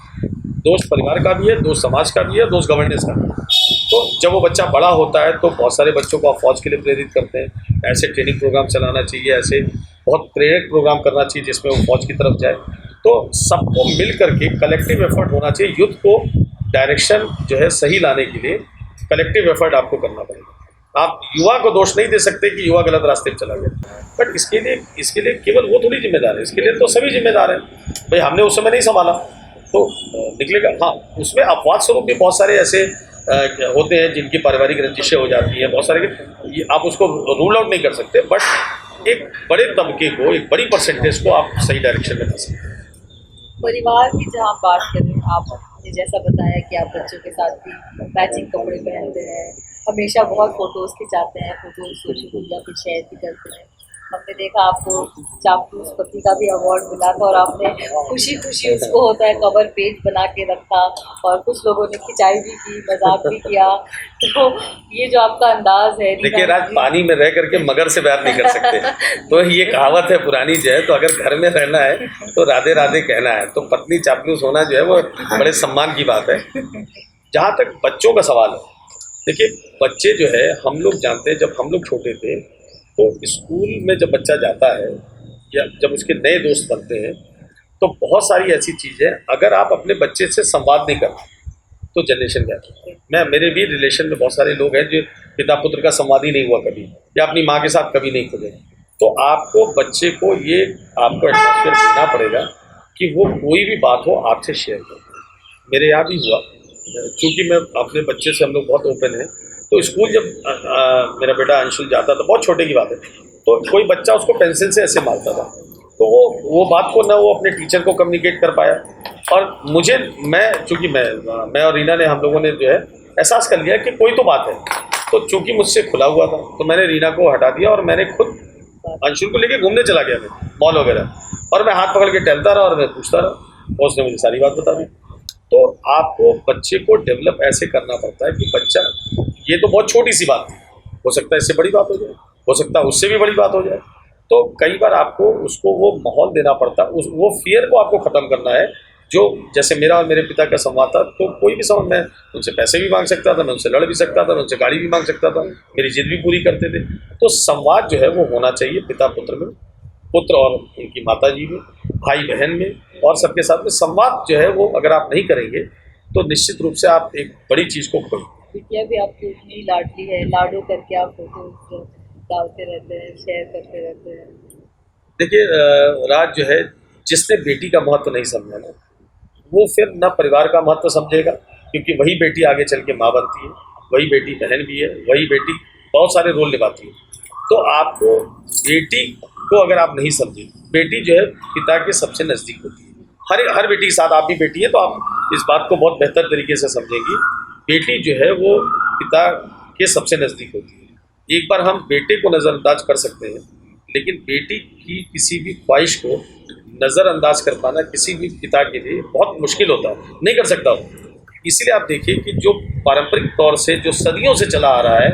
दोष परिवार का भी है, दोष समाज का भी है, दोष गवर्नेंस का भी है। तो जब वो बच्चा बड़ा होता है, तो बहुत सारे बच्चों को आप फौज के लिए प्रेरित करते हैं, ऐसे ट्रेनिंग प्रोग्राम चलाना चाहिए, ऐसे बहुत प्रेरक प्रोग्राम करना चाहिए जिसमें वो फौज की तरफ जाए। तो सबको मिल करके कलेक्टिव एफर्ट होना चाहिए। यूथ को डायरेक्शन जो है सही लाने के लिए कलेक्टिव एफर्ट आपको करना पड़ेगा। आप युवा को दोष नहीं दे सकते कि युवा गलत रास्ते पर चला गया, बट इसके लिए केवल वो थोड़ी जिम्मेदार है, इसके लिए तो सभी जिम्मेदार हैं। भाई हमने उस समय नहीं संभाला तो निकलेगा। हाँ, उसमें अपवाद स्वरूप भी बहुत सारे ऐसे होते हैं जिनकी पारिवारिक रंजिशें हो जाती हैं, बहुत सारे, आप उसको रूल आउट नहीं कर सकते, बट एक बड़े तबके को, एक बड़ी परसेंटेज को आप सही डायरेक्शन में ला सकते हैं। परिवार की जहाँ आप बात कर रहे हैं, आपने जैसा बताया कि आप बच्चों के साथ भी मैचिंग कपड़े पहनते हैं, हमेशा बहुत फ़ोटोज़ खिंचाते हैं, फ़ोटोज़ सोशल मीडिया पे शेयर भी करते हैं। हमने देखा आपको चापलूस पति का भी अवार्ड मिला था और आपने खुशी खुशी उसको होता है कवर पेज बना के रखा, और कुछ लोगों ने खिंचाई भी की, मजाक भी किया। तो ये जो आपका अंदाज है, देखिए राज, पानी में रह करके मगर से प्यार नहीं कर सकते। तो ये कहावत है पुरानी जो है, तो अगर घर में रहना है तो राधे राधे कहना है। तो पत्नी चापलूस होना जो है वो बड़े सम्मान की बात है। जहाँ तक बच्चों का सवाल है, देखिए बच्चे जो है, हम लोग जानते हैं जब हम लोग छोटे थे, तो स्कूल में जब बच्चा जाता है या जब उसके नए दोस्त बनते हैं, तो बहुत सारी ऐसी चीज़ें, अगर आप अपने बच्चे से संवाद नहीं करते तो जनरेशन गैप। मेरे भी रिलेशन में बहुत सारे लोग हैं जो पिता पुत्र का संवाद ही नहीं हुआ कभी, या अपनी माँ के साथ कभी नहीं खुले। तो आपको बच्चे को ये आपको एटमॉस्फेयर देना पड़ेगा कि वो कोई भी बात हो आपसे शेयर करें। मेरे यहाँ भी हुआ, चूँकि मैं अपने बच्चे से, हम लोग बहुत ओपन हैं, तो स्कूल जब मेरा बेटा अंशुल जाता था, बहुत छोटे की बात है, तो कोई बच्चा उसको पेंसिल से ऐसे मारता था, तो वो बात को ना वो अपने टीचर को कम्युनिकेट कर पाया। और मुझे, चूँकि मैं और रीना ने, हम लोगों ने जो है एहसास कर लिया कि कोई तो बात है। तो चूँकि मुझसे खुला हुआ था, तो मैंने रीना को हटा दिया और मैंने खुद अंशुल को लेके घूमने चला गया, मैं मॉल वगैरह, और मैं हाथ पकड़ के टहलता रहा और मैं पूछता रहा, और उसने मुझे सारी बात बता दी। तो आपको बच्चे को डेवलप ऐसे करना पड़ता है कि बच्चा, ये तो बहुत छोटी सी बात है, हो सकता है इससे बड़ी बात हो जाए, हो सकता है उससे भी बड़ी बात हो जाए। तो कई बार आपको उसको वो माहौल देना पड़ता है, वो फियर को आपको ख़त्म करना है। जो जैसे मेरा और मेरे पिता का संवाद था, तो कोई भी समय, मैं उनसे पैसे भी मांग सकता था, मैं उनसे लड़ भी सकता था, मैं उनसे गाड़ी भी मांग सकता था, मेरी जिद भी पूरी करते थे। तो संवाद जो है वो होना चाहिए पिता पुत्र में, पुत्र और उनकी माता जी में, भाई बहन में, और सबके साथ में संवाद जो है वो अगर आप नहीं करेंगे तो निश्चित रूप से आप एक बड़ी चीज़ को खोएंगे। बिटिया भी आपकी उतनी लाडली है, लाडो करके आप फोटो डालते रहते हैं, शेयर करते रहते हैं। देखिए राज जो है, जिसने बेटी का महत्व नहीं समझा ना, वो फिर ना परिवार का महत्व समझेगा, क्योंकि वही बेटी आगे चल के माँ बनती है, वही बेटी बहन भी है, वही बेटी बहुत सारे रोल निभाती है। तो आपको बेटी को अगर आप नहीं समझे, बेटी जो है पिता के सबसे नज़दीक होती है। हर बेटी के साथ आप भी बेटी है तो आप इस बात को बहुत बेहतर तरीके से समझेंगी। बेटी जो है वो पिता के सबसे नज़दीक होती है। एक बार हम बेटे को नज़रअंदाज कर सकते हैं, लेकिन बेटी की किसी भी ख्वाहिश को नज़रअंदाज कर पाना किसी भी पिता के लिए बहुत मुश्किल होता है, नहीं कर सकता वो। इसलिए आप देखिए कि जो पारंपरिक तौर से जो सदियों से चला आ रहा है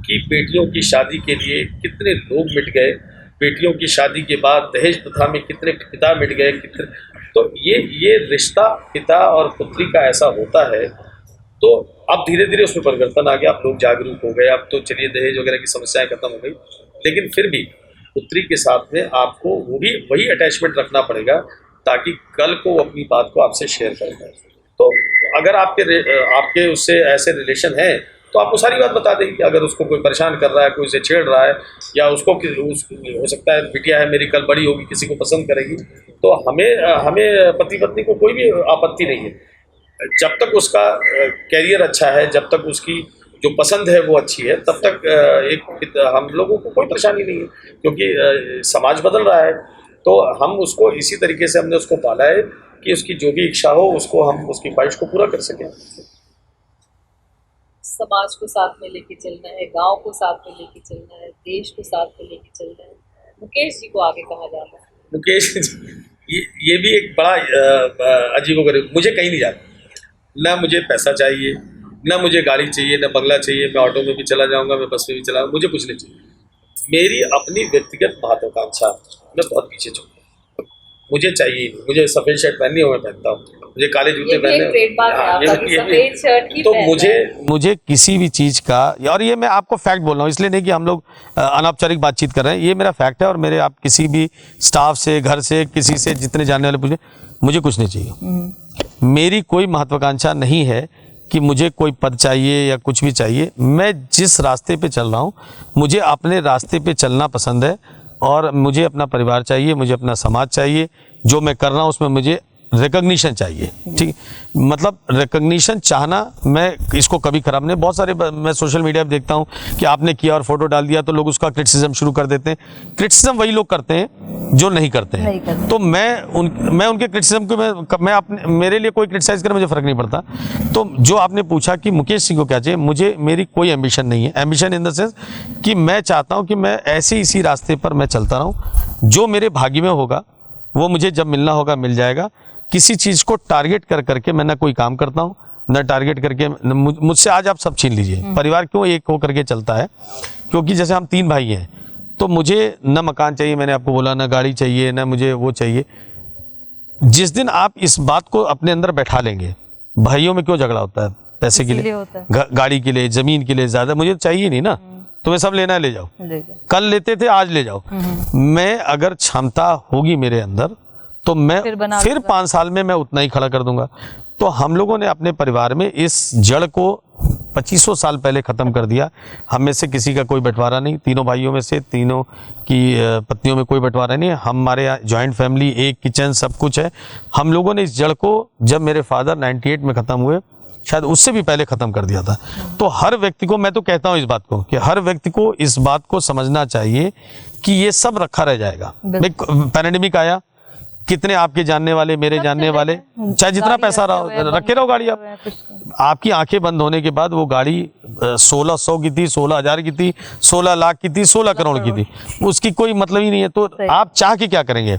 कि बेटियों की शादी के लिए कितने लोग मिट गए, बेटियों की शादी के बाद दहेज प्रथा में कितने पिता मिट गए, कितने, तो ये रिश्ता पिता और पुत्री का ऐसा होता है। तो अब धीरे धीरे उसमें परिवर्तन आ गया, अब लोग जागरूक हो गए, अब तो चलिए दहेज वगैरह की समस्याएं खत्म हो गई, लेकिन फिर भी पुत्री के साथ में आपको वो भी वही अटैचमेंट रखना पड़ेगा ताकि कल को वो अपनी बात को आपसे शेयर कर पाए। तो अगर आपके उससे ऐसे रिलेशन है तो आपको सारी बात बता देगी। अगर उसको कोई परेशान कर रहा है, कोई उसे छेड़ रहा है, या उसको हो सकता है बिटिया है मेरी, कल बड़ी होगी, किसी को पसंद करेगी, तो हमें पति पत्नी को कोई भी आपत्ति नहीं है। जब तक उसका कैरियर अच्छा है, जब तक उसकी जो पसंद है वो अच्छी है, तब तक हम लोगों को कोई परेशानी नहीं है, क्योंकि समाज बदल रहा है। तो हम उसको इसी तरीके से हमने उसको पाला है कि उसकी जो भी इच्छा हो उसको हम उसकी ख्वाहिश को पूरा कर सकें। समाज को साथ में लेके चलना है, गांव को साथ में लेके चलना है, देश को साथ में लेके चलना है। मुकेश जी को आगे कहा जाता है। मुकेश ये भी एक बड़ा अजीबोगरीब, मुझे कहीं नहीं जाना, ना मुझे पैसा चाहिए, ना मुझे गाड़ी चाहिए, ना बंगला चाहिए, मैं ऑटो में भी चला जाऊंगा, मैं बस में भी चला जाऊंगा, मुझे कुछ नहीं चाहिए। मेरी अपनी व्यक्तिगत महत्वाकांक्षा, मैं बहुत पीछे चलूँ, मुझे चाहिए, मुझे सफ़ेद शर्ट पहननी हो मैं पहनता हूँ, मुझे काले जूते पहनने, तो मुझे किसी भी चीज़ का, और ये मैं आपको फैक्ट बोल रहा हूँ, इसलिए नहीं कि हम लोग अनौपचारिक बातचीत कर रहे हैं, ये मेरा फैक्ट है। और मेरे आप किसी भी स्टाफ से, घर से, किसी से जितने जानने वाले पूछे, मुझे कुछ नहीं चाहिए। मेरी कोई महत्वाकांक्षा नहीं है कि मुझे कोई पद चाहिए या कुछ भी चाहिए। मैं जिस रास्ते पे चल रहा हूँ, मुझे अपने रास्ते पे चलना पसंद है, और मुझे अपना परिवार चाहिए, मुझे अपना समाज चाहिए, जो मैं कर रहा हूँ उसमें मुझे रिकॉग्निशन चाहिए। ठीक, मतलब रिकॉग्निशन चाहना, मैं इसको कभी खराब नहीं, बहुत सारे मैं सोशल मीडिया पे देखता हूँ कि आपने किया और फोटो डाल दिया तो लोग उसका क्रिटिसिज्म शुरू कर देते हैं। क्रिटिसिज्म वही लोग करते हैं जो नहीं करते हैं। तो मैं उनके क्रिटिसिज्म को मेरे लिए कोई क्रिटिसाइज करे मुझे फर्क नहीं पड़ता। तो जो आपने पूछा कि मुकेश सिंह को क्या चाहिए, मुझे मेरी कोई एम्बिशन नहीं है। एम्बिशन इन द सेंस कि मैं चाहता हूँ कि मैं ऐसे इसी रास्ते पर मैं चलता रहूँ, जो मेरे भाग्य में होगा वो मुझे जब मिलना होगा मिल जाएगा। किसी चीज़ को टारगेट कर करके मैं ना कोई काम करता हूँ, ना टारगेट करके मुझसे आज आप सब छीन लीजिए। परिवार क्यों एक हो करके चलता है? क्योंकि जैसे हम 3 भाई हैं, तो मुझे न मकान चाहिए, मैंने आपको बोला, ना गाड़ी चाहिए, ना मुझे वो चाहिए। जिस दिन आप इस बात को अपने अंदर बैठा लेंगे, भाइयों में क्यों झगड़ा होता है? पैसे के लिए, गाड़ी के लिए, जमीन के लिए, ज़्यादा मुझे चाहिए नहीं ना, तुम्हें सब लेना है ले जाओ, कल लेते थे आज ले जाओ। मैं अगर क्षमता होगी मेरे अंदर तो मैं फिर 5 साल में मैं उतना ही खड़ा कर दूंगा। तो हम लोगों ने अपने परिवार में इस जड़ को 2500 साल पहले ख़त्म कर दिया। हम में से किसी का कोई बंटवारा नहीं, तीनों भाइयों में से तीनों की पत्नियों में कोई बंटवारा नहीं है। हमारे यहाँ जॉइंट फैमिली, एक किचन, सब कुछ है। हम लोगों ने इस जड़ को, जब मेरे फादर 98 में ख़त्म हुए, शायद उससे भी पहले ख़त्म कर दिया था। तो हर व्यक्ति को, मैं तो कहता हूँ इस बात को, कि हर व्यक्ति को इस बात को समझना चाहिए कि ये सब रखा रह जाएगा। पैंडेमिक आया, कितने आपके जानने वाले, मेरे जानने वाले, चाहे जितना पैसा रहो, रखे रहो गाड़ी। आपकी आंखें बंद होने के बाद वो गाड़ी 1600 की थी, 16,000 की थी, 16 लाख की थी, 16 करोड़ की थी, उसकी कोई मतलब ही नहीं है। तो आप चाह के क्या करेंगे?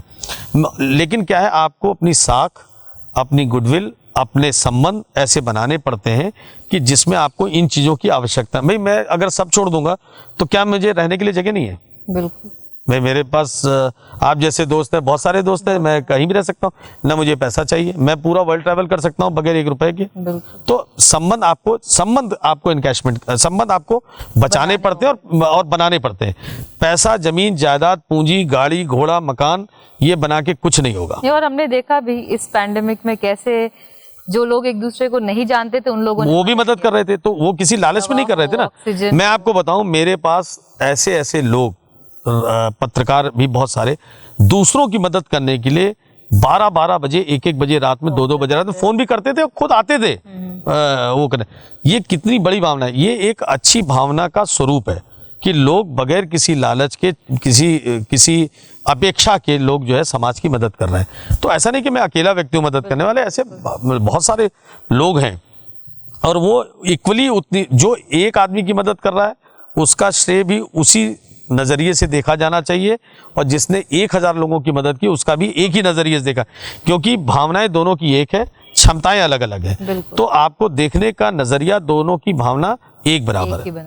लेकिन क्या है, आपको अपनी साख, अपनी गुडविल, अपने संबंध ऐसे बनाने पड़ते हैं कि जिसमें आपको इन चीज़ों की आवश्यकता। भाई मैं अगर सब छोड़ दूंगा तो क्या मुझे रहने के लिए जगह नहीं है? बिल्कुल। भाई मेरे पास आप जैसे दोस्त हैं, बहुत सारे दोस्त हैं, मैं कहीं भी रह सकता हूँ, ना मुझे पैसा चाहिए, मैं पूरा वर्ल्ड ट्रैवल कर सकता हूँ बगैर 1 रुपए के। तो संबंध आपको इनकैशमेंट, संबंध आपको बचाने पड़ते हैं और बनाने पड़ते हैं। पैसा, जमीन, जायदाद, पूंजी, गाड़ी, घोड़ा, मकान, ये बना के कुछ नहीं होगा। और हमने देखा भी इस पैंडेमिक में कैसे जो लोग एक दूसरे को नहीं जानते थे उन लोगों ने वो भी मदद कर रहे थे। तो वो किसी लालच में नहीं कर रहे थे ना। मैं आपको बताऊं, मेरे पास ऐसे लोग, पत्रकार भी बहुत सारे, दूसरों की मदद करने के लिए 12-12 बजे, 1-1 बजे रात में, 2-2 बजे रात में फोन भी करते थे और खुद आते थे वो करने। ये कितनी बड़ी भावना है, ये एक अच्छी भावना का स्वरूप है कि लोग बगैर किसी लालच के, किसी अपेक्षा के लोग जो है समाज की मदद कर रहे हैं। तो ऐसा नहीं कि मैं अकेला व्यक्ति हूँ मदद करने वाले, ऐसे बहुत सारे लोग हैं और वो इक्वली उतनी, जो एक आदमी की मदद कर रहा है उसका श्रेय भी उसी नज़रिए से देखा जाना चाहिए और जिसने 1000 लोगों की मदद की उसका भी एक ही नज़रिए से देखा, क्योंकि भावनाएं दोनों की एक है, क्षमताएं अलग अलग है। तो आपको देखने का नज़रिया दोनों की भावना एक बराबर है।